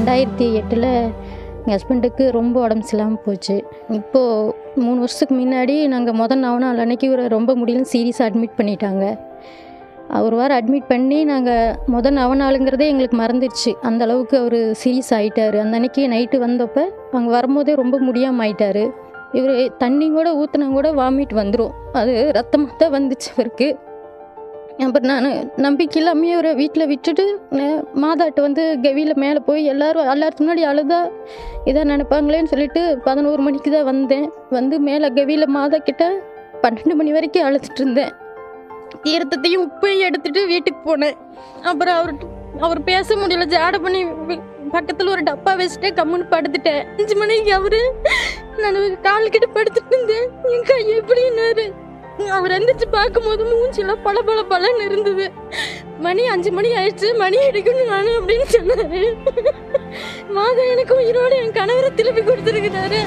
2008 எங்கள் ஹஸ்பண்டுக்கு ரொம்ப உடம்பு சரியில்லாமல் போச்சு. இப்போது 3 வருஷத்துக்கு முன்னாடி நாங்கள் நாள் அன்னைக்கு ஒரு ரொம்ப முடியலன்னு சீரியஸாக அட்மிட் பண்ணிட்டாங்க. ஒரு வாரம் அட்மிட் பண்ணி நாங்கள் நாளுங்கிறதே எங்களுக்கு மறந்துடுச்சு. அந்த அளவுக்கு அவர் சீரியஸ் ஆகிட்டார். அந்த அன்னைக்கு நைட்டு வந்தப்போ அங்கே வரும்போதே ரொம்ப முடியாமல் ஆயிட்டார். இவர் தண்ணி கூட ஊற்றினா கூட வாமிட் வந்துடும். அது ரத்தமாக தான் வந்துச்சு அவருக்கு. அப்புறம் நான் நம்பிக்கை இல்லாமல் ஒரு வீட்டில் விட்டுட்டு மாதாட்டு கவியில் மேலே போய் எல்லாத்துக்கு முன்னாடி அழுதா இதாக நினைப்பாங்களேன்னு சொல்லிட்டு 11 மணிக்கு தான் வந்தேன். மேலே கவியில் மாதா கிட்ட 12 மணி வரைக்கும் அழுதுட்டு இருந்தேன். தீர்த்தத்தையும் உப்பையும் எடுத்துட்டு வீட்டுக்கு போனேன். அப்புறம் அவர் பேச முடியல, ஜாடை பண்ணி பக்கத்தில் ஒரு டப்பா வச்சுட்டு கம்முன்னு படுத்துட்டேன். 5 மணிக்கு நான் கால் கிட்ட படுத்துட்டு இருந்தேன். என் கை எப்படின்னாரு. அவர் எந்திரிச்சு பார்க்கும்போது மூஞ்சிலாம் பலன்னு இருந்தது. மணி 5 மணி ஆயிடுச்சு, மணி அடிக்கணும் நானு அப்படின்னு சொன்னாரு. மாதா எனக்கு உயிரோடு என் கணவரை திருப்பி கொடுத்துருக்கிறாரு.